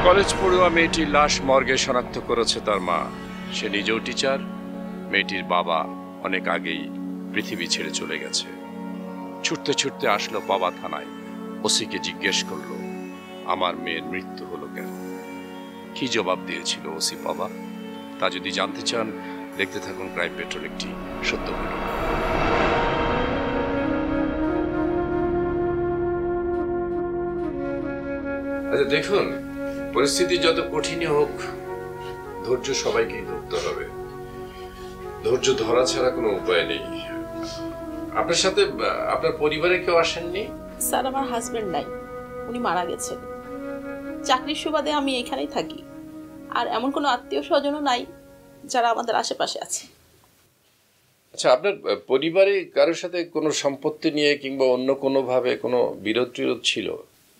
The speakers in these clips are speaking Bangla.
কলেজ পড়ুয়া মেয়েটির লাশ মর্গে শনাক্ত করেছে তার মা। সে নিজেও টিচার। মেয়েটির বাবা অনেক আগেই পৃথিবী ছেড়ে চলে গেছে। ছুটতে ছুটতে আসলো পাবা থানায়। ওসিকে জিজ্ঞেস করলো আমার মেয়ের মৃত্যু হলো কেন। কি জবাব দিয়েছিল ওসি পাবা, তা যদি জানতে চান দেখতে থাকুন ক্রাইম পেট্রোল, একটি সত্য ঘটনা। আচ্ছা দেখুন, পরিস্থিতি যত কঠিনই হোক, ধৈর্য সবাইকেই ধরতে হবে। ধৈর্য ধরা ছাড়া কোনো উপায় নেই। আপনার সাথে আপনার পরিবারে কেউ আসেননি? স্যার, আমার হাজবেন্ড নাই, উনি মারা গেছেন। চাকরির সুবাদে আমি এখানেই থাকি, আর এমন কোনো আত্মীয় স্বজনও নাই যারা আমাদের আশেপাশে আছে। আচ্ছা, আপনার পরিবারে কারোর সাথে কোনো সম্পত্তি নিয়ে কিংবা অন্য কোনোভাবে কোনো বিরোধ টিরোধ ছিল?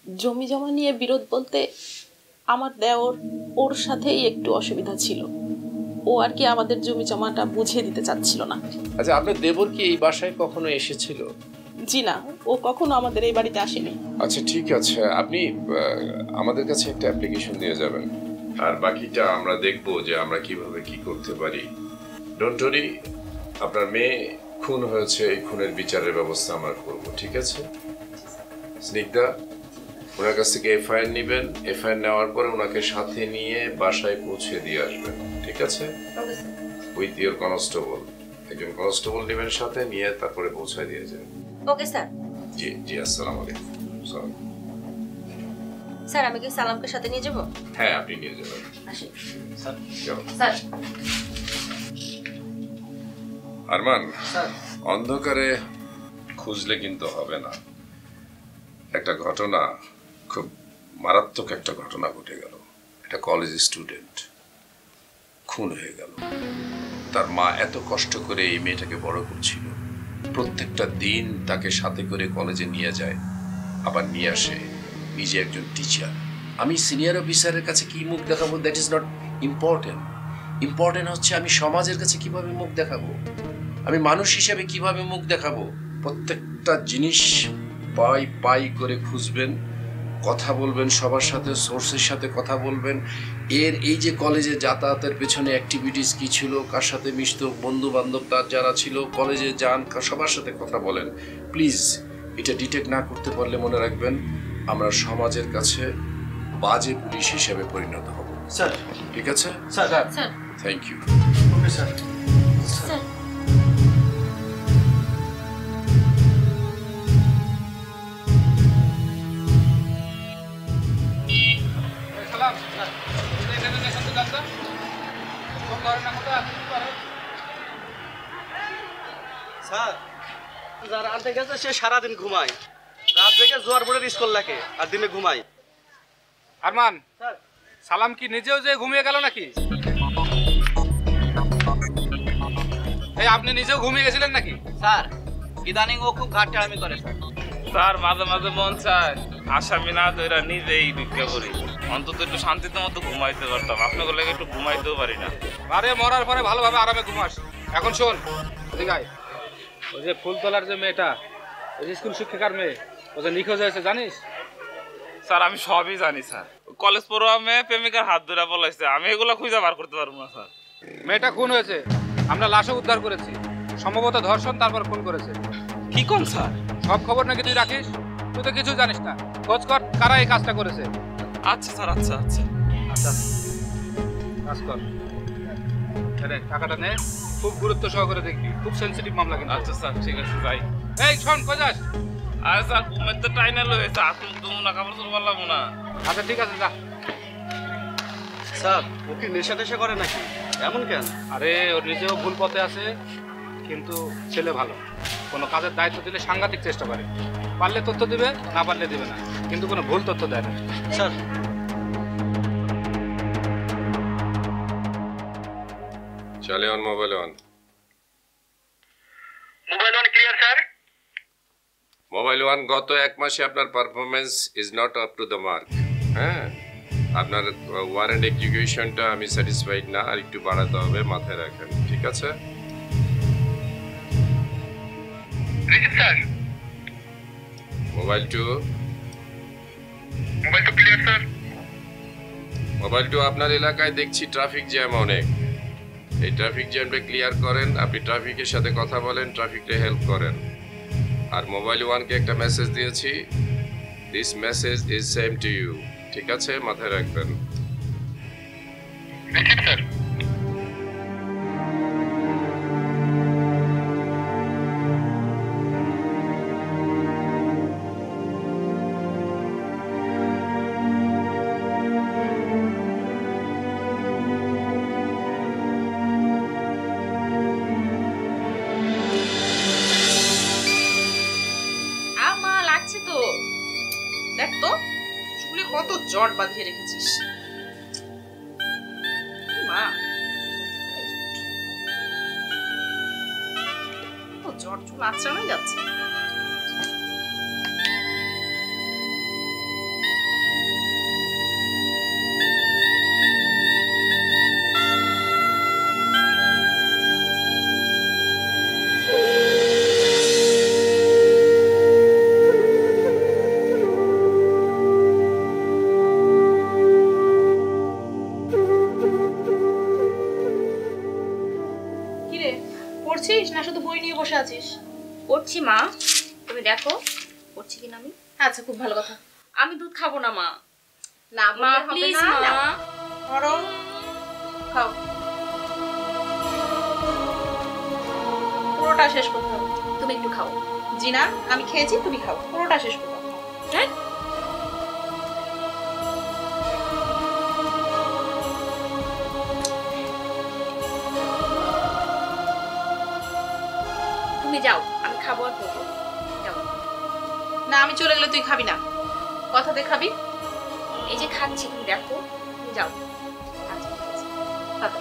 জমি জমা নিয়ে বিরোধ বলতে আমার দেওর ওর সাথেই একটু অসুবিধা ছিল। ও আর কি আমাদের জমি জমাটা বুঝিয়ে দিতে চাচ্ছিল না। আচ্ছা, আপনার দেবর কি এই বাসায় কখনো এসেছিল? জি না, ও কখনো আমাদের এই বাড়িতে আসেনি। আচ্ছা ঠিক আছে, আপনি আমাদের কাছে একটা অ্যাপ্লিকেশন দিয়ে যাবেন, আর বাকিটা আমরা দেখব যে আমরা কিভাবে কি করতে পারি। ডোন্ট ওয়ারি, আপনার মেয়ে খুন হয়েছে, এই খুনের বিচারের ব্যবস্থা আমরা করব, ঠিক আছে? স্নিগ্ধা, ওনার কাছ থেকে এফআইআর নেবেন। এফআইআর নেওয়ার পরে ওনাকে সাথে নিয়ে বাসায় পৌঁছে দিয়ে আসবেন, ঠিক আছে? উইথ ইওর কনস্টেবল, একজন কনস্টেবল নেবেন সাথে, নিয়ে তারপরে পৌঁছায় দিয়ে যাবেন। Okay sir. জি জি, আসসালামু আলাইকুম। স্যার, আমি কি সালামকে সাথে নিয়ে যাব? হ্যাঁ, আপনি নিয়ে যাবেন। আসি স্যার। স্যার। আরমান, অন্ধকারে খুঁজলে কিন্তু হবে না। একটা ঘটনা, খুব মারাত্মক একটা ঘটনা ঘটে গেল। একটা কলেজ স্টুডেন্ট খুন হয়ে গেল। তার মা এত কষ্ট করে এই মেয়েটাকে বড় করছিল, প্রত্যেকটা দিন তাকে সাথে করে কলেজে নিয়ে যায়, আবার নিয়ে আসে। নিজে একজন টিচার। আমি সিনিয়র অফিসারের কাছে কি মুখ দেখাবো, that is not important. Important হচ্ছে আমি সমাজের কাছে কিভাবে মুখ দেখাবো, আমি মানুষ হিসেবে কিভাবে মুখ দেখাবো। প্রত্যেকটা জিনিস পাই পাই করে খুঁজবেন, কথা বলবেন সবার সাথে, সোর্সের সাথে কথা বলবেন। এর এই যে কলেজে যাতায়াতের পেছনে অ্যাক্টিভিটিস কি ছিল, কার সাথে মিশত, বন্ধু বান্ধব তার যারা ছিল, কলেজে যান, সবার সাথে কথা বলেন প্লিজ। এটা ডিটেক্ট না করতে পারলে মনে রাখবেন আমরা সমাজের কাছে বাজে পুলিশ হিসেবে পরিণত হব। স্যার। ঠিক আছে sir? Sir. Thank you. Okay sir. Sir. Sir, যারা আনতে গেছে সে সারাদিন ঘুমায়, রাত জেগে জোয়ার বোর্ডের স্কুল লাগে, আর দিনে ঘুমায়। আরমান, সালাম কি নিজেও যে ঘুমিয়ে গেল নাকি? এই আপনি নিজেও ঘুমিয়ে গেছিলেন নাকি? স্যার, ইদানিং ও খুব ঘাটটামি করে স্যার। স্যার, মাঝে মাঝে মন চায় আসামি না ধরে নিজেই ঢুকে পড়ি, অন্তত একটু শান্তিতে মতো ঘুমাইতে পারতাম। আপনাকে লাগে একটু ঘুমাইতেও পারি না। আরে মরার পরে ভালোভাবে আরামে ঘুমাস। এখন শোন দিঘাই, ওই যে ফুলতলার যে মেয়েটা, ওই যে স্কুল শিক্ষিকার মেয়ে, ও যে নিখোঁজ হয়েছে জানিস? স্যার, আমি সবই জানি স্যার। কলেজ পড়ুয়া মেয়ে প্রেমিকার হাত ধরে বলাইছে, আমি এগুলো খুঁজে বার করতে পারবো না স্যার। মেয়েটা খুন হয়েছে, আমরা লাশও উদ্ধার করেছি। সম্ভবত ধর্ষণ, তারপর খুন করেছে। কি কোন স্যার? সব খবর নাকি তুই রাখিস? তুই তো কিছু জানিস না। খোঁজ কর কারা এই কাজটা করেছে। আচ্ছা স্যার, আচ্ছা আচ্ছা আচ্ছা। কাজ কর। আরে টাকাটা নে, খুব গুরুত্ব সহকারে দেখবি, খুব সেনসিটিভ মামলা কিন্তু। আচ্ছা স্যার ঠিক আছে যাই। এই শোন, কই যাস? আরে স্যার ঘুমের তো টাইনাল হয়েছে, আতুম তুমি না কাপড় চোপড় পারলাম না। আচ্ছা ঠিক আছে, যা। স্যার ও কি নেশা টেশা করে নাকি? এমন কেন? আরে ওর নিজেও ভুল পথে আছে, কিন্তু ছেলে ভালো। কোনো কাজের দায়িত্ব দিলে সাংঘাতিক চেষ্টা করে, পারলে তথ্য দিবে, না পারলে দিবে না, কিন্তু কোনো ভুল তথ্য দেয় না। স্যার চলে on mobile on. Mobile on clear sir. Mobile one, গত 1 মাসে আপনার performance is not up to the mark. হ্যাঁ, আপনার ওয়ারেন্ট এক্সিকিউশনটা আমি স্যাটিসফাইড না, আর একটু বাড়াতে হবে, মাথায় রাখেন, ঠিক আছে? Receive sir. Mobile two. Mobile তো ক্লিয়ার স্যার। মোবাইল টু, আপনার এলাকায় দেখছি ট্রাফিক জ্যাম অনেক। এই ট্রাফিক জ্যামটা ক্লিয়ার করেন, আপনি ট্রাফিকের সাথে কথা বলেন, ট্রাফিককে হেল্প করেন। আর মোবাইল ওয়ানকে একটা মেসেজ দিয়েছি, this message is same to you, ঠিক আছে? মাথায় রাখবেন। Receive sir. আমা লাগছে তো, দেখ তো চুলে কত জট বাঁধিয়ে রেখেছিস। মা জট চুল আঁচড়ানো যাচ্ছে। কিরে, পড়ছিস না শুধু বই নিয়ে বসে আছিস? পড়ছি মা, তুমি দেখো পড়ছি কিনা আমি। আচ্ছা, খুব ভালো কথা। আমি দুধ খাবো না মা। না মা বললে হবে প্লিজ না। মা। নাও, ধরো, খাও। পুরোটা শেষ করতে হবে। তুমি একটু খাও। জি না, আমি খেয়েছি, তুমি খাও, পুরোটা শেষ করতে হবে। হ্যাঁ তুমি যাও, আমি খাবো আর পড়বো। যাও। না, আমি চলে গেলে তুই খাবি না, কথা দিয়ে খাবি। এই যে খাচ্ছি, তুমি দেখো, তুমি যাও। আচ্ছা ঠিক আছে। খাবে।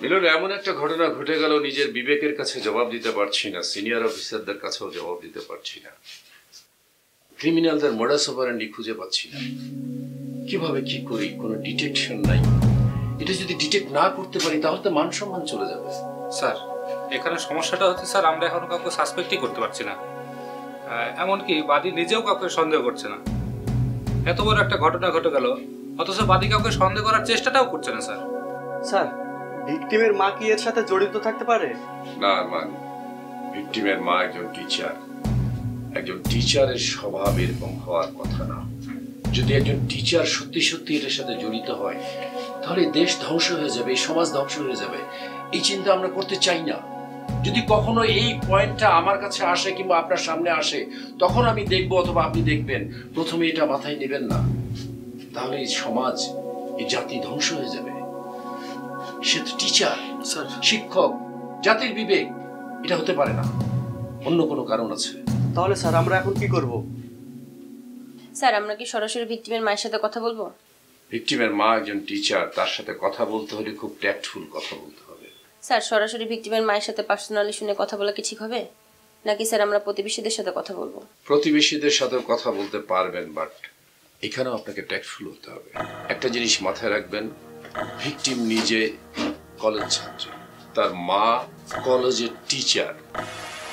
মিলন, এমন একটা ঘটনা ঘটে গেল, নিজের বিবেকের কাছে জবাব দিতে পারছি না, সিনিয়র অফিসারদের কাছেও জবাব দিতে পারছি না, ক্রিমিনালদের মডাস অপারেন্ডি খুঁজে পাচ্ছি না, কিভাবে কি করি, কোনো ডিটেকশন নাই। এটা যদি ডিটেক্ট না করতে পারি তাহলে তো মান সম্মান চলে যাবে। স্যার, এখানে সমস্যাটা হচ্ছে স্যার, আমরা এখন কাউকে সাসপেক্টই করতে পারছি না। এমনকি বাদী নিজেও কাউকে সন্দেহ করছে না। এত বড় একটা ঘটনা ঘটে গেল, অথচ বাদী কাউকে সন্দেহ করার চেষ্টাটাও করছে না স্যার। স্যার ভিকটিমের মা কি এর সাথে জড়িত থাকতে পারে? না আরমান, ভিকটিমের মা একজন টিচার। একজন টিচারের স্বভাব এরকম হওয়ার কথা না। যদি একজন টিচার সত্যি সত্যি এটার সাথে জড়িত হয় তাহলে দেশ ধ্বংস হয়ে যাবে, এই সমাজ ধ্বংস হয়ে যাবে। এই চিন্তা আমরা করতে চাই না। যদি কখনো এই পয়েন্টটা আমার কাছে আসে কিংবা আপনার সামনে আসে, তখন আমি দেখবো অথবা আপনি দেখবেন, প্রথমে এটা মাথায় নেবেন না, তাহলে এই সমাজ, এই জাতি ধ্বংস হয়ে যাবে। সে তো টিচার, স্যার শিক্ষক, জাতির বিবেক, এটা হতে পারে না। অন্য কোনো কারণ আছে। তাহলে স্যার আমরা এখন কি করব? স্যার আমরা কি সরাসরি ভিকটিমের মায়ের সাথে কথা বলবো? ভিকটিমের মা একজন টিচার, তার সাথে কথা বলতে হলে খুব ট্যাক্টফুল কথা বলতে হবে। স্যার সরাসরি ভিকটিমের মায়ের সাথে পার্সোনালি শুনে কথা বলা কি ঠিক হবে, নাকি স্যার আমরা প্রতিবেশীদের সাথে কথা বলবো? প্রতিবেশীদের সাথেও কথা বলতে পারবেন, বাট এখানেও আপনাকে ট্যাক্টফুল হতে হবে। একটা জিনিস মাথায় রাখবেন, ভিকটিম নিজে কলেজ ছাত্র, তার মা কলেজের টিচার,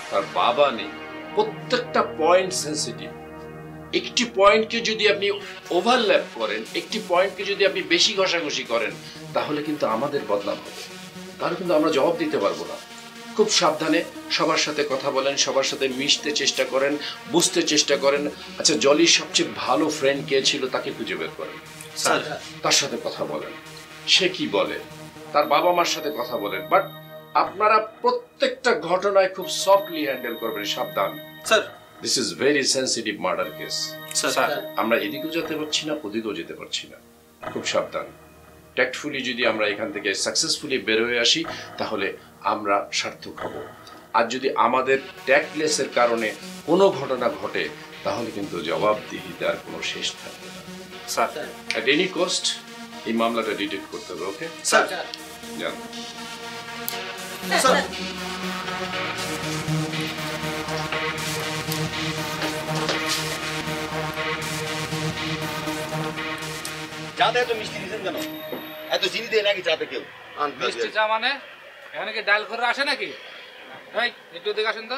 তার বাবা নেই। প্রত্যেকটা পয়েন্ট সেন্সিটিভ। একটি পয়েন্টকে যদি আপনি ওভারল্যাপ করেন, একটি পয়েন্টকে যদি আপনি বেশি ঘষাঘষি করেন, তাহলে কিন্তু আমাদের বদনাম হবে, তাহলে কিন্তু আমরা জবাব দিতে পারবো না। খুব সাবধানে সবার সাথে কথা বলেন, সবার সাথে মিশতে চেষ্টা করেন, বুঝতে চেষ্টা করেন। আচ্ছা, জলির সবচেয়ে ভালো ফ্রেন্ড কে ছিল তাকে খুঁজে বের করেন, তার সাথে কথা বলেন, সে কি বলে, তার বাবা মার সাথে কথা বলেন। বাট আপনারা প্রত্যেকটা ঘটনায় খুব সফটলি হ্যান্ডেল করবেন। সাবধান sir. This is very sensitive murder case. Sir, আমরা এদিকেও যেতে পারছি না, ওদিকেও যেতে পারছি না। খুব সাবধান। ট্যাক্টফুলি যদি আমরা এখান থেকে সাকসেসফুলি বের হয়ে আসি, তাহলে আমরা সার্থক হব। আর যদি আমাদের ট্যাক্টলেসের কারণে কোনো ঘটনা ঘটে, তাহলে কিন্তু জবাবদিহিতার কোনো শেষ থাকবে না। স্যার, অ্যাট এনি কস্ট এই মামলাটা ডিটেক্ট করতে হবে। Okay sir. যান। স্যার, চাতে এত মিষ্টি দিয়েছেন কেন? এত চিনি দেয় নাকি চাতে কেউ? মিষ্টি চা মানে এখানে কি ডাল করে আসে নাকি? এই একটু দেখে আসেন তো।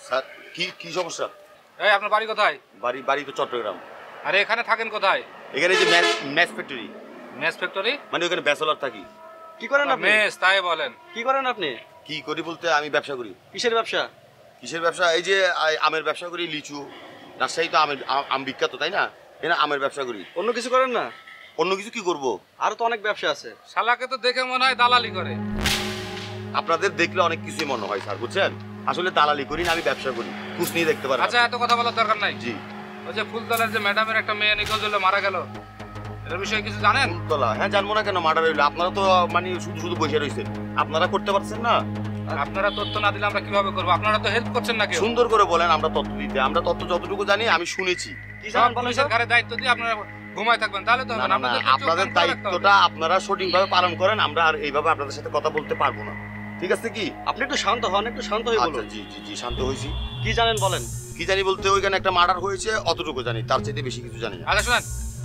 স্যার, কি কি সমস্যা? এই আপনার বাড়ি কোথায়? বাড়ি তো চট্টগ্রাম। আরে এখানে থাকেন কোথায়? এখানে যে ম্যাচ ফ্যাক্টরি, মেস ফ্যাক্টরি মানে ওখানে ব্যাচেলর থাকি। কি করেন আপনি? মেস, তাই বলেন। কি করেন আপনি? কি করি বলতে আমি ব্যবসা করি। কিসের ব্যবসা? কিসের ব্যবসা? এই যে আমের ব্যবসা করি, লিচু। রাজশাহী তো আম বিখ্যাত, তাই না? এখানে আমের ব্যবসা করি। অন্য কিছু করেন না? অন্য কিছু কি করব? আরো তো অনেক ব্যবসা আছে। শালাকে তো দেখে মনে হয় দালালি করে। আপনাদের দেখলে অনেক কিছুই মনে হয় স্যার, বুঝছেন? আসলে দালালি করি না, আমি ব্যবসা করি। খুশ নিয়ে দেখতে পারেন। আচ্ছা, এত কথা বলার দরকার নাই। জি। ওই যে ফুলতলার যে ম্যাডামের একটা মেয়ে নিখোঁজ হলো, মারা গেল, এর বিষয়ে কিছু জানেন? ফুলতলা? হ্যাঁ, জানবো না কেন? মার্ডার হইলো। আপনারা তো মানে শুধু বসে রয়েছেন, আপনারা করতে পারছেন না। আপনারা তথ্য না দিলে আমরা কিভাবে করবো? আপনারা তো হেল্প করছেন না কেউ। সুন্দর করে বলেন আমরা তথ্য দিতে। আমরা তথ্য যতটুকু জানি আমি শুনেছি। কি সব জানেন বলেন পুলিশের তো? ঘরে দায়িত্ব দিয়ে আপনারা ঘুমায় থাকবেন, তাহলে তো হবে না। আমাদের তো আপনাদের চোখ কান খোলা রাখতে হবে। দায়িত্বটা আপনারা সঠিকভাবে পালন করেন। আমরা আর এইভাবে আপনাদের সাথে কথা বলতে পারবো না, ঠিক আছে কি? আপনি একটু শান্ত হন, একটু শান্ত হয়ে আচ্ছা, বলুন। জি, শান্ত হয়েছি। কি জানেন বলেন। কি জানি বলতে ওইখানে একটা মার্ডার হয়েছে, অতটুকু জানি, তার চাইতে বেশি কিছু জানি না। আচ্ছা শুনেন,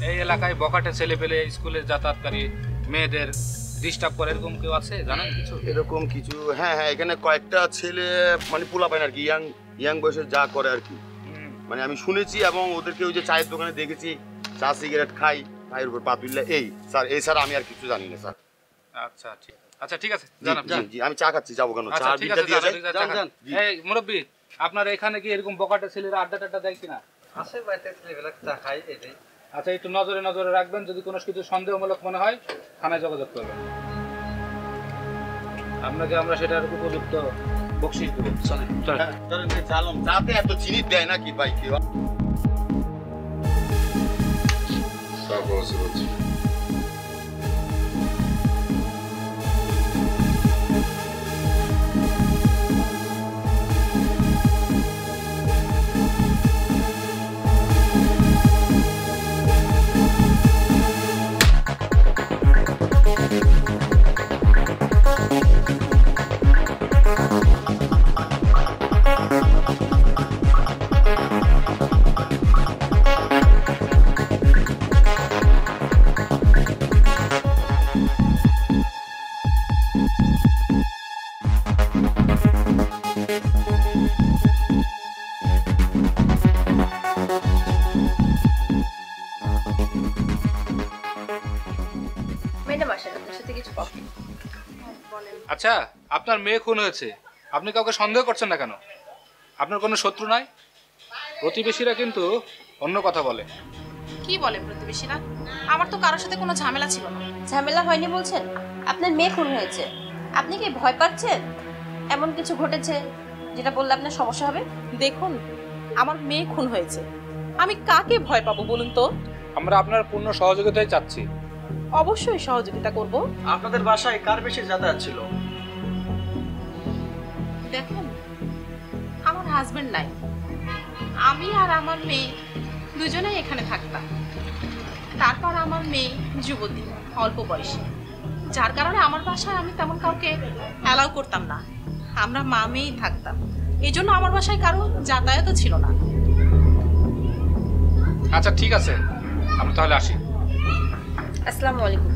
এই এলাকায় বকাটে ছেলে পেলে স্কুলে যাতায়াতকারী মেয়েদের ডিস্টার্ব করে এরকম কেউ আছে, জানেন কিছু? এরকম কিছু, হ্যাঁ, এখানে কয়েকটা ছেলে মানে পোলা পায় আর কি, ইয়াং বয়সে যা করে আর কি। মানে আমি শুনেছি এবং ওদেরকে ওই যে চায়ের দোকানে দেখেছি, চা সিগারেট খাই, পায়ের উপর পা তুললে। এই স্যার আমি আর কিছু জানি না স্যার। আচ্ছা ঠিক আছে, জান আপনি। জি, আমি চা খাচ্ছি, যাবো কেন? আচ্ছা চা ঠিক বিলটা আছে, দিয়ে যাই। যান, যান। এই মুরব্বি, আপনার এখানে কি এরকম বকাটে ছেলেরা আড্ডা টাড্ডা দেয় কিনা? আছে বাইতে ছেলেবেলা চা খাই এটাই। আচ্ছা, একটু নজরে রাখবেন। যদি কোনো কিছু সন্দেহমূলক মনে হয় থানায় যোগাযোগ করবেন। আপনাকে আমরা সেটার উপযুক্ত বকশিশ দেবো। চলেন। হ্যাঁ, চলেন, চালুন। চাতে এত চিনি দেয় নাকি ভাই কেউ? সব বলছি। ম্যাডাম আসেন, আপনার সাথে কিছু কথা। আচ্ছা, আপনার মেয়ে খুন হয়েছে, আপনি কাউকে সন্দেহ করছেন না কেন? আপনার কোনো শত্রু নাই? প্রতিবেশীরা কিন্তু অন্য কথা বলে। কি বলে প্রতিবেশীরা? আমার তো কারোর সাথে কোনো ঝামেলা ছিল না। ঝামেলা হয়নি বলছেন? আপনার মেয়ে খুন হয়েছে, আপনি কি ভয় পাচ্ছেন? এমন কিছু ঘটেছে যেটা বললে আপনার সমস্যা হবে? দেখুন, আমার মেয়ে খুন হয়েছে, আমি কাকে ভয় পাবো বলুন তো? আমরা আপনার পূর্ণ সহযোগিতাই চাচ্ছি। অবশ্যই সহযোগিতা করব। আপনাদের বাসায় কার বেশি যাতায়াত ছিল? দেখুন, আমার হাজবেন্ড নাই, আমি আর আমার মেয়ে দুজনেই এখানে থাকতাম। তারপর আমার মেয়ে যুবতী, অল্প বয়সী, যার কারণে আমার বাসায় আমি তেমন কাউকে অ্যালাউ করতাম না। আমরা মা মেয়েই থাকতাম, এই জন্য আমার বাসায় কারো যাতায়াতও ছিল না। আচ্ছা ঠিক আছে, আমরা তাহলে আসি। আসসালামু আলাইকুম।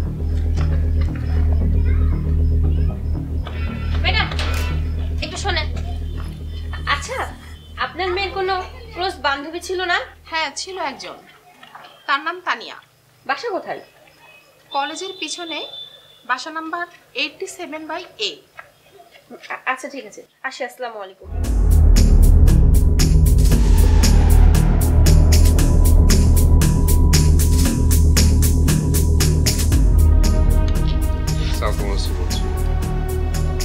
মেয়ের কোনো ক্লোজ বান্ধবী ছিল না? হ্যাঁ ছিল একজন, তার নাম তানিয়া। বাসা কোথায়? কলেজের পিছনে, বাসা নাম্বার 87/A। আচ্ছা ঠিক আছে, আসি। আসসালামু আলাইকুম।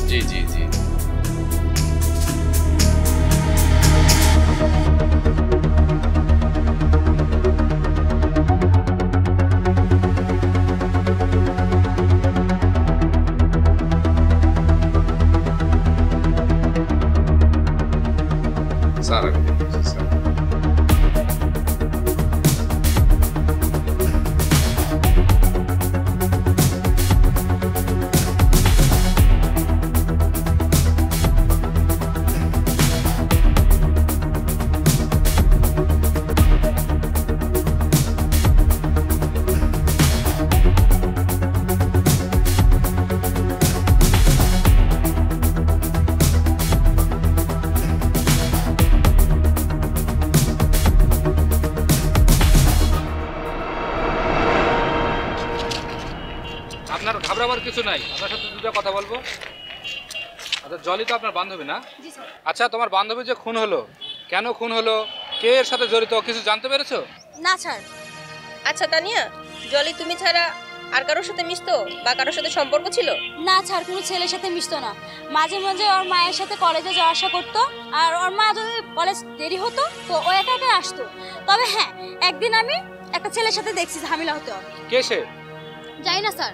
জি জি জি। স্যার আমি দেখছি স্যার। আপনার ঘাবড়াবার কিছু নাই, আপনার সাথে দুটো কথা বলবো। আচ্ছা জলি তো আপনার বান্ধবী না? আচ্ছা তোমার বান্ধবী যে খুন হলো, কেন খুন হলো, কে এর সাথে জড়িত, কিছু জানতে পেরেছো? না স্যার। আচ্ছা তানিয়া, জলি তুমি ছাড়া আর কারোর সাথে মিশতো বা কারোর সাথে সম্পর্ক ছিল? না স্যার, কোনো ছেলের সাথে মিশতো না। মাঝে মাঝে ওর মায়ের সাথে কলেজে যাওয়া আসা করতো, আর ওর মা যদি কলেজ দেরি হতো তো ও একা একা আসতো। তবে হ্যাঁ, একদিন আমি একটা ছেলের সাথে দেখছি ঝামেলা হতে। কে সে? জানি না স্যার,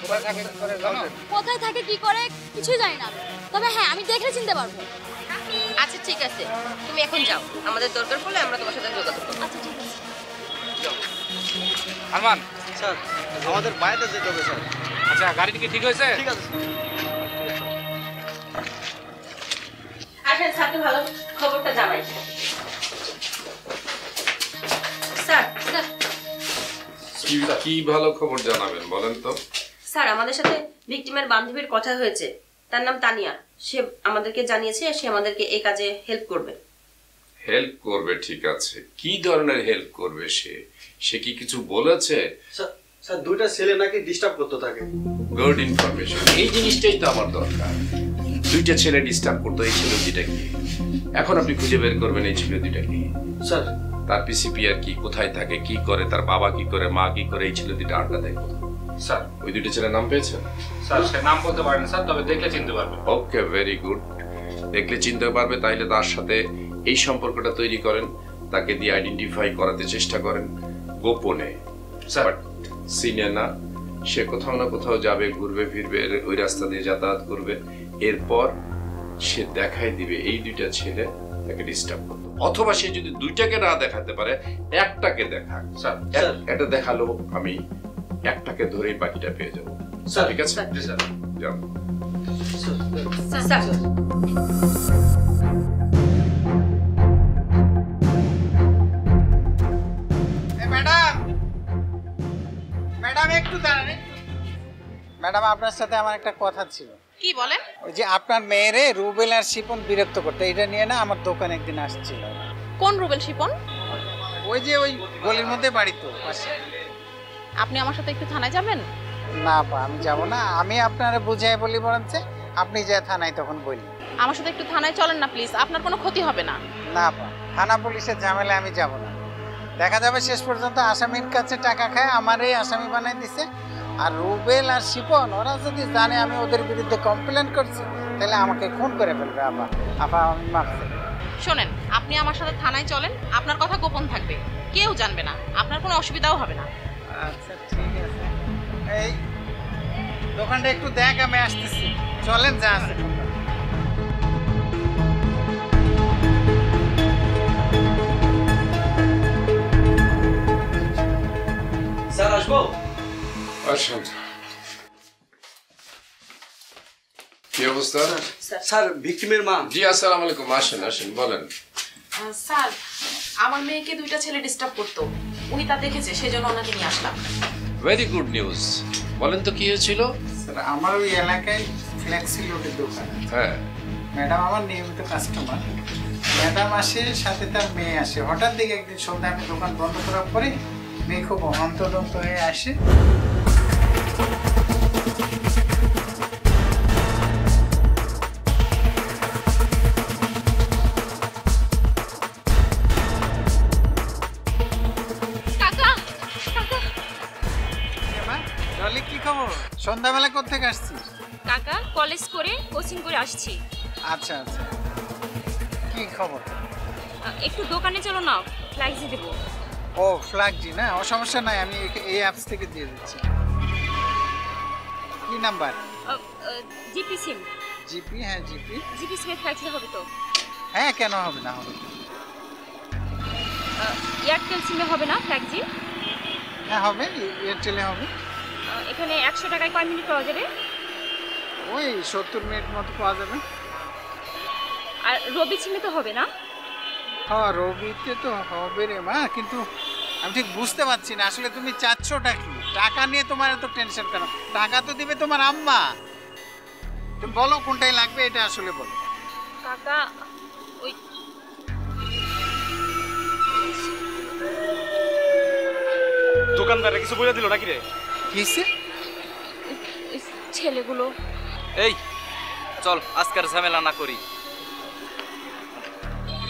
কোথায় থাকে জানো? কোথায় থাকে কি করে কিছুই জানি না। তবে হ্যাঁ, আমি দেখলে চিনতে পারবো। আচ্ছা ঠিক আছে, তুমি এখন যাও, আমাদের দরকার পড়লে আমরা তোমার সাথে যোগাযোগ করবো। আচ্ছা ঠিক আছে। আরমান স্যার আমাদের বাইরে যেতে হবে স্যার। আচ্ছা গাড়িটা কি ঠিক হয়েছে? ঠিক আছে আসেন স্যারকে ভালো খবরটা জানাই। স্যার স্যার কি ভালো খবর জানাবেন বলেন তো? স্যার, আমাদের সাথে ভিকটিমের বান্ধবীর কথা হয়েছে। তার নাম তানিয়া। সে আমাদেরকে জানিয়েছে সে আমাদেরকে এই কাজে হেল্প করবে। হেল্প করবে, ঠিক আছে। কি ধরনের হেল্প করবে সে? সে কি কিছু বলেছে? স্যার দুইটা ছেলে নাকি ডিস্টার্ব করতে থাকে। গুড ইনফরমেশন, এই জিনিসটাই তো আমার দরকার। দুইটা ছেলে ডিস্টার্ব করতো, এই ছেলে দুইটা কি? এখন আপনি খুঁজে বের করবেন এই ছেলে দুইটা কি। স্যার তার পিসিপি আর কি, কোথায় থাকে, কি করে, তার বাবা কি করে, মা কি করে, এই ছেলে দুইটা আড্ডা দেয়। স্যার ওই দুইটা ছেলের নাম পেয়েছেন? স্যার সে নাম বলতে পারেন স্যার, তবে দেখলে চিনতে পারবে। ওকে, ভেরি গুড। দেখলে চিনতে পারবে, তাইলে তার সাথে এই সম্পর্কটা তৈরি করেন, তাকে দিয়ে আইডেন্টিফাই করাতে চেষ্টা করেন গোপনে। স্যার সিনে না, সে কোথাও না কোথাও যাবে, ঘুরবে ফিরবে, ওই রাস্তা দিয়ে যাতায়াত করবে। এরপর সে দেখাই দিবে এই দুইটা ছেলে তাকে ডিস্টার্ব করবে। অথবা সে যদি দুইটাকে না দেখাতে পারে, একটাকে দেখাক। স্যার এটা দেখালো, আমি একটাকে ধরেই বাকিটা পেয়ে যাবো। স্যার ঠিক আছে? জি স্যার। যাও। স্যার ম্যাডাম, ম্যাডাম একটু দাঁড়ান। ম্যাডাম আপনার সাথে আমার একটা কথা ছিল। কি বলেন? ওই যে আপনার মেয়েরে রুবেল আর শিপন বিরক্ত করতে, এটা নিয়ে না আমার দোকানে একদিন আসছিল। কোন রুবেল শিপন? ওই যে ওই গলির মধ্যে বাড়ি তো পাশে। আপনি আমার সাথে একটু থানায় যাবেন? না পা, আমি যাব না। আমি আপনারে বুঝাই বলি বরঞ্চ আপনি যে থানায় তখন বলি। আমার সাথে একটু থানায় চলেন না প্লিজ, আপনার কোনো ক্ষতি হবে না। না পা, থানা পুলিশের ঝামেলায় আমি যাব না। দেখা যাবে শেষ পর্যন্ত আসামির কাছে টাকা খায় আমারই আসামি বানাই দিছে। আর রুবেল আর শিপন ওরা যদি জানে আমি ওদের বিরুদ্ধে কমপ্লেন করছি, তাহলে আমাকে খুন করে ফেলবে। আপা আপা আমি মাফ চাই। শোনেন, আপনি আমার সাথে থানায় চলেন, আপনার কথা গোপন থাকবে, কেউ জানবে না, আপনার কোনো অসুবিধাও হবে না। আচ্ছা ঠিক আছে, এই দোকানটা একটু দেখ, আমি আসতেছি। চলেন, যা আছে। স্যার আসবো? আসুন। কি অবস্থা? স্যার ভিকটিমের মা। জি আসসালামু আলাইকুম, আসেন আসেন, বলেন। স্যার, আমার মেয়েকে দুইটা ছেলে ডিস্টার্ব করতো, উনি তা দেখেছে, সেজন্য ওনাকে নিয়ে আসলাম। Very good news. বলেন তো কি হয়েছিল? স্যার আমার ওই এলাকায় ফ্লেক্সি লোডের দোকান। হ্যাঁ, ম্যাডাম আমার নিয়মিত কাস্টমার। ম্যাডাম আসে, সাথে তার মেয়ে আসে। হঠাৎ দেখে একদিন সন্ধ্যা আমি দোকান বন্ধ করার পরে মেয়ে খুব অন্তর্দন্ত হয়ে আসে। কি খবর? সন্ধ্যাবেলা কোথেকে আসছিস? কাকা কলেজ করে কোচিং করে আসছি। আচ্ছা আচ্ছা, কি খবর? একটু দোকানে চলো না, ফ্ল্যাক্সি দেবো। ও ফ্ল্যাক্সি না, ও সমস্যা নাই, আমি এই অ্যাপস থেকে দিয়ে দিচ্ছি। কি নাম্বার? জিপি সিম। জিপি? হ্যাঁ জিপি। জিপি সিমে ফ্ল্যাক্সি হবে তো? হ্যাঁ কেন হবে না, হবে। এয়ারটেল সিমে হবে না ফ্ল্যাক্সি? হ্যাঁ হবে, এয়ারটেলে হবে। এখানে 100 টাকায় কয় মিনিট পাওয়া যাবে? ওই 70 মিনিট মতো পাওয়া যাবে। আর রবি সিমে তো হবে না? হ্যাঁ রবিতে তো হবে রে মা, কিন্তু আমি ঠিক বুঝতে পারছি না আসলে তুমি চাচ্ছটা কি। টাকা নিয়ে তোমার এত টেনশন কেন? টাকা তো দিবে তোমার আম্মা। তুমি বলো কোনটাই লাগবে, এটা আসলে বলো। কাকা ওই দোকানদারে কিছু বলে দিল নাকি রে? কিসে? ছেলেগুলো। এই চল আজকের ঝামেলা না করি।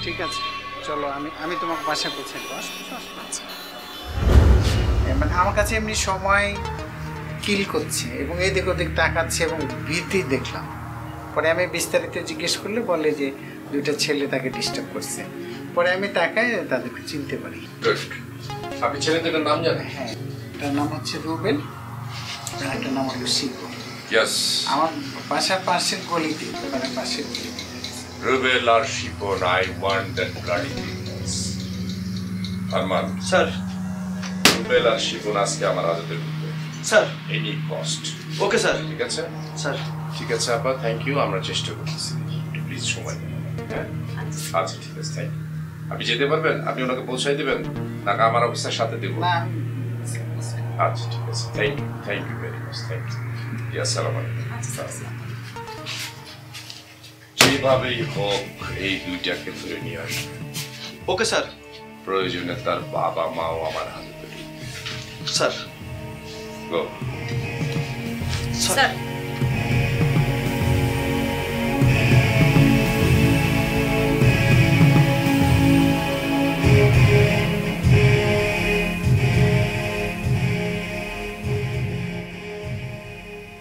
ঠিক আছে চলো, আমি তোমাকে বাসায় পৌঁছে দেবো। আচ্ছা। মানে আমার কাছে এমনি সময় কিল করছে এবং এই দিক ওদিক তাকাচ্ছে এবং ভীতি দেখলাম। পরে আমি বিস্তারিত জিজ্ঞেস করলে বলে যে দুইটা ছেলে তাকে ডিস্টার্ব করছে। পরে আমি তাকাই তাদেরকে চিনতে পারি। আপনি ছেলেদের নাম জানেন? হ্যাঁ, তার নাম হচ্ছে রুবেল আর একটা নাম হলো শিপন। আমার বাসার পাশের গলিতে, দোকানের পাশের গলিতে। রুবেল আর Shipon, I want that bloody things. Arman sir, Rubel আর শিপন আজকে আমার হাজতে ঢুকবে sir. Any cost. Okay sir. ঠিক আছে স্যার। ঠিক আছে আপা, থ্যাংক ইউ। আমরা চেষ্টা করতেছি, প্লিজ সময় দেন। হ্যাঁ আচ্ছা ঠিক আছে, থ্যাংক ইউ। আপনি যেতে পারবেন? আপনি ওনাকে পৌঁছাই দেবেন নাকি আমার অফিসের সাথে দেবো? আচ্ছা ঠিক আছে, thank you very much, thank you. আসসালামু আলাইকুম। যেভাবেই হোক এই দুইটাকে ধরে নিয়ে আসবে। Okay sir. প্রয়োজনে তার বাবা মাও আমার হাতে ধরে। স্যার। Go sir.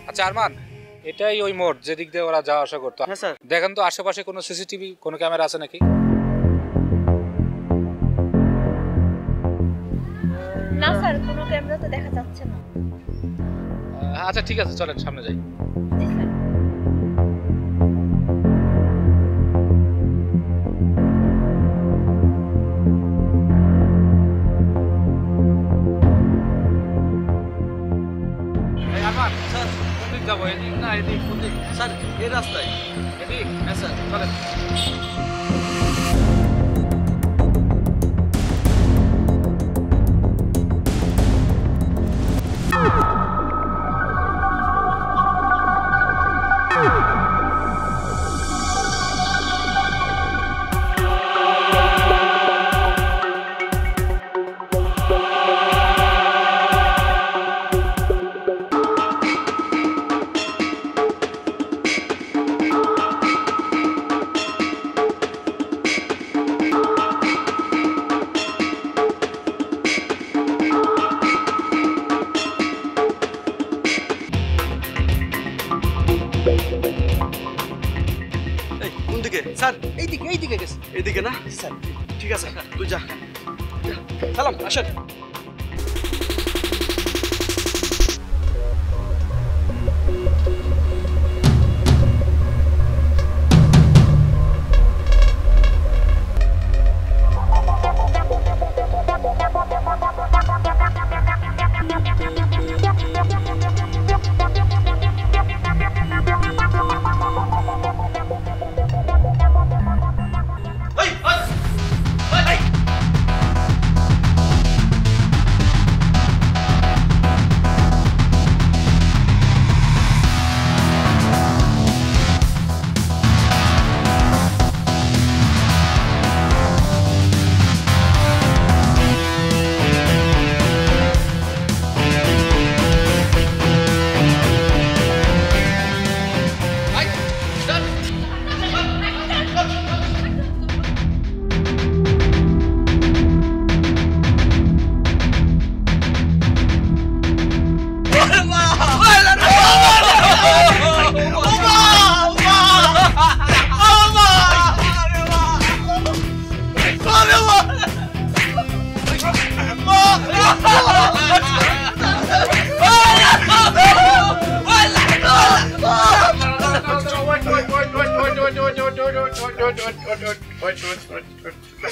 আচ্ছা আরমান, এটাই ওই মোড় যেদিক দিয়ে ওরা যাওয়া আসা করতো? হ্যাঁ স্যার। দেখেন তো আশেপাশে কোনো সিসিটিভি, কোনো ক্যামেরা আছে নাকি? না স্যার, কোনো ক্যামেরা তো দেখা যাচ্ছে না। আচ্ছা ঠিক আছে, চলেন সামনে যাই। জি স্যার। স্যার কোন দিক যাবো? এদিক না এদিক? কোন দিক? স্যার এই রাস্তায়। এদিক? হ্যাঁ স্যার। চলেন। কোন দিকে? স্যার এইদিকে গেছে। এইদিকে না স্যার? ঠিক আছে তুই যা। সালাম, আসেন।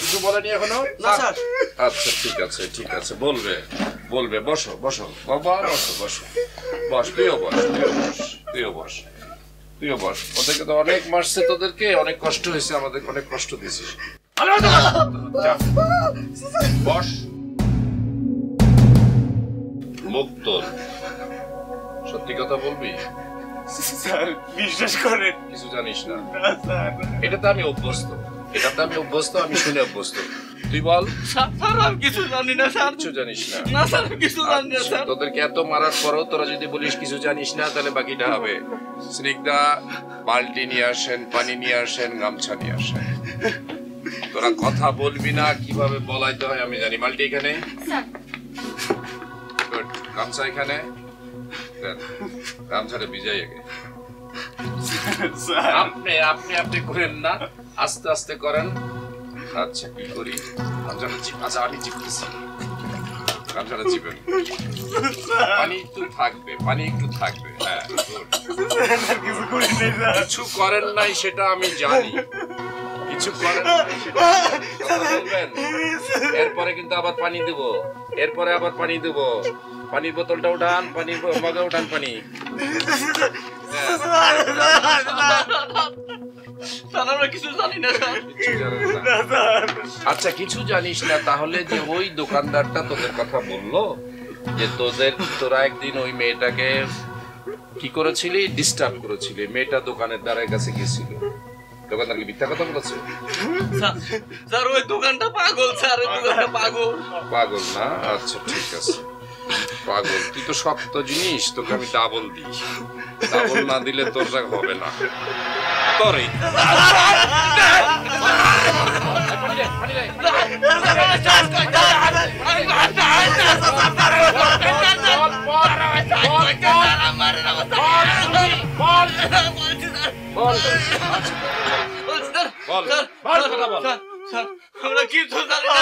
কিছু বলেনি এখনো? না স্যার। আচ্ছা ঠিক আছে বলবে বলবে। বসো বসো বাবা, বসো বসো, বস, তুইও বস, তুইও বস। ওদেরকে তো অনেক মারছে, তোদেরকে অনেক কষ্ট হয়েছে, আমাদের অনেক কষ্ট দিয়েছিস। বস। মুক্ত, সত্যি কথা বলবি? স্যার বিশ্বাস করেন, কিছু জানিস না? না স্যার। এটাতে আমি অভ্যস্ত, আমি শুনে অভ্যস্ত। তুই বল। স্যার আমি কিছু জানি না স্যার। কিছু জানিস না? না স্যার কিছু জানি না স্যার। তোদেরকে এত মারার পরও তোরা যদি বলিস কিছু জানিস না, তাহলে বাকিটা হবে। স্নিগ্ধা, বালতি নিয়ে আসেন, পানি নিয়ে আসেন, গামছা নিয়ে আসেন। তোরা কথা বলবি না, কিভাবে বলাইতে হয় আমি জানি। বালতি এখানে, গামছা এখানে, গামছাটা ভিজাই আগে। আপনি করেন না, আস্তে আস্তে করেন। আচ্ছা কি করি? আচ্ছা আমি চিপতেছি, গামছাটা চিপেন। পানি একটু থাকবে। হ্যাঁ, কিছু করেন নাই সেটা আমি জানি, কিছু করেন নাই সেটা বলবেন। এরপরে কিন্তু আবার পানি দেবো, পানির বোতলটা উঠান, পানির মগে উঠান পানি। আচ্ছা কিছু জানিস না, তাহলে যে ওই দোকানদারটা তোদের কথা বললো যে তোরা একদিন ওই মেয়েটাকে কি করেছিলি, ডিস্টার্ব করেছিলি, মেয়েটা দোকানের দ্বারের কাছে গেছিল, দোকানদার কি মিথ্যা কথা বলেছে? স্যার ওই দোকানটা পাগল স্যার, ওই দোকানটা পাগল না? আচ্ছা ঠিক আছে, পাগল। তুই তো শক্ত জিনিস, তোকে আমি ডাবল দিই, ডাবল না দিলে তোর যা হবে না। তোরই আমরা কিছু জানি না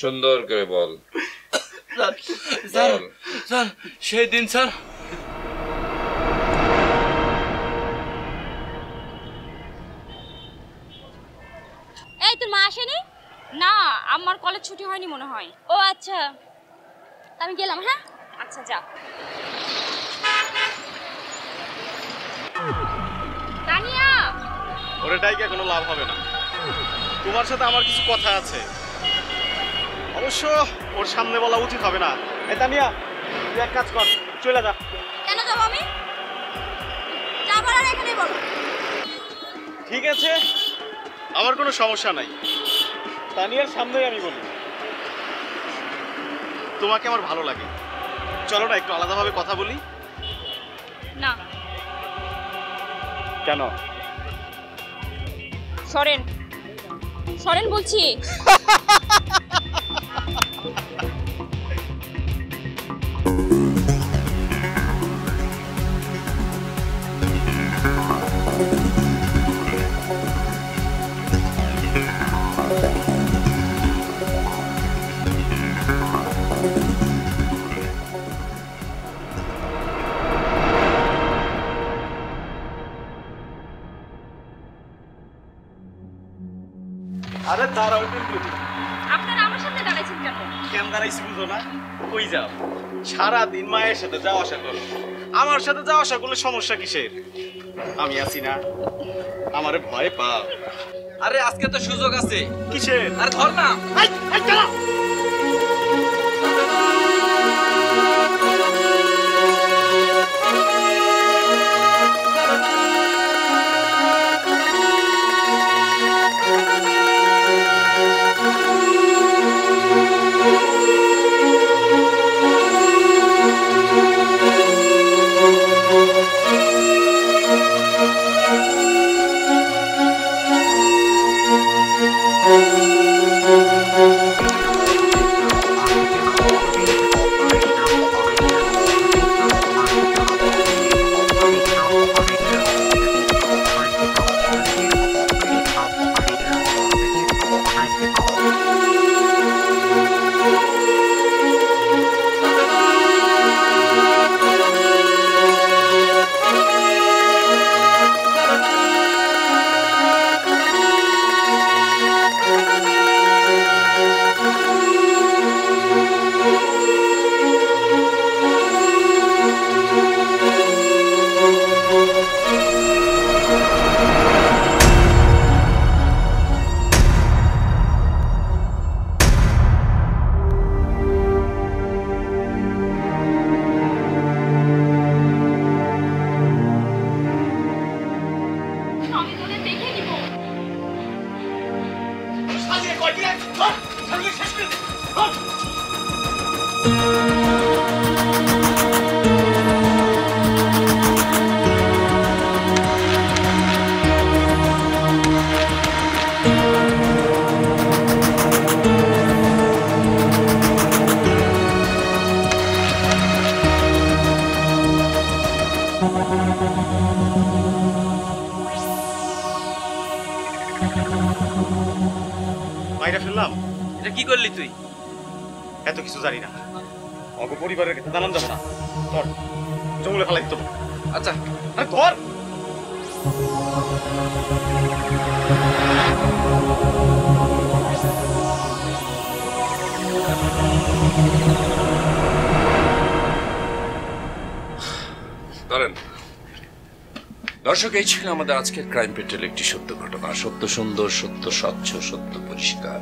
সুন্দর করে বল। স্যার সেই দিন স্যার এই তোর মা আসেনি? না, আমার কলেজ ছুটি হয়নি মনে হয়। ও আচ্ছা, আমি গেলাম। হ্যাঁ আচ্ছা যা। তানিয়া, ওটাই কি কোনো লাভ হবে না। তোমার সাথে আমার কিছু কথা আছে, অবশ্য ওর সামনে বলা উচিত হবে না। এই তানিয়া, তুই এক কাজ কর, চলে যা। কেন যাবো আমি? যাবার আর এখানেই বলো। ঠিক আছে, আমার কোনো সমস্যা নাই, তানিয়ার সামনেই আমি বলি। তোমাকে আমার ভালো লাগে, চলো না একটু আলাদাভাবে কথা বলি। না। কেন? সরেন সরেন বলছি। আরে দাঁড়াও কিন্তু। আপনারা আমার সাথে দাঁড়াইছেন কেন? কেন দাঁড়াইছি বুঝো না? কই যাও? সারাদিন মায়ের সাথে যাওয়া আসা করো, আমার সাথে যাওয়া আসা করলে সমস্যা কিসের? আমি আছি না, আমারে ভয় পাও? আরে আজকে তো সুযোগ আছে। কিসের? আরে ধর না। মাইরা ফেললাম। এটা কি করলি তুই? এত কিছু জানি না, আমাকে পরিবারের কাছে জানান যাবে না। ধর, জঙ্গলে ফেলাই দিত। আচ্ছা, আরে ধর। ধরেন দর্শক, এই ছিল আমাদের আজকের ক্রাইম পেট্রোল একটি সত্য ঘটনা। সত্য সুন্দর, সত্য স্বচ্ছ, সত্য পরিষ্কার।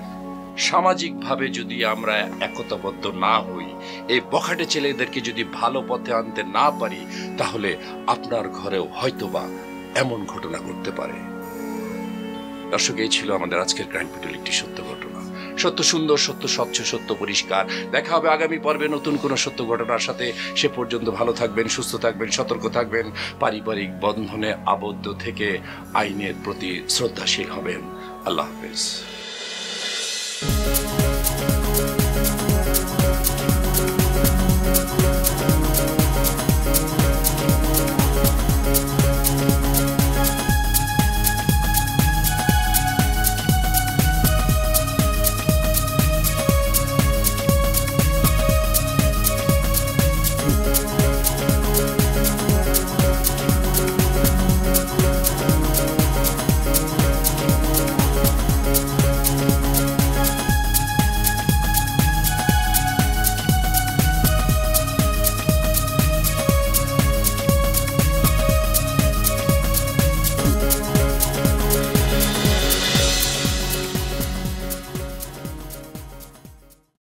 সামাজিকভাবে যদি আমরা একতাবদ্ধ না হই, এই বখাটে ছেলেদেরকে যদি ভালো পথে আনতে না পারি, তাহলে আপনার ঘরেও হয়তোবা এমন ঘটনা ঘটতে পারে। দর্শক, এই ছিল আমাদের আজকের ক্রাইম পেট্রোল একটি সত্য ঘটনা। সত্য সুন্দর, সত্য স্বচ্ছ, সত্য পরিষ্কার। দেখা হবে আগামী পর্বে নতুন কোনো সত্য ঘটনার সাথে। সে পর্যন্ত ভালো থাকবেন, সুস্থ থাকবেন, সতর্ক থাকবেন, পারিবারিক বন্ধনে আবদ্ধ থেকে আইনের প্রতি শ্রদ্ধাশীল হবেন। আল্লাহ হাফেজ।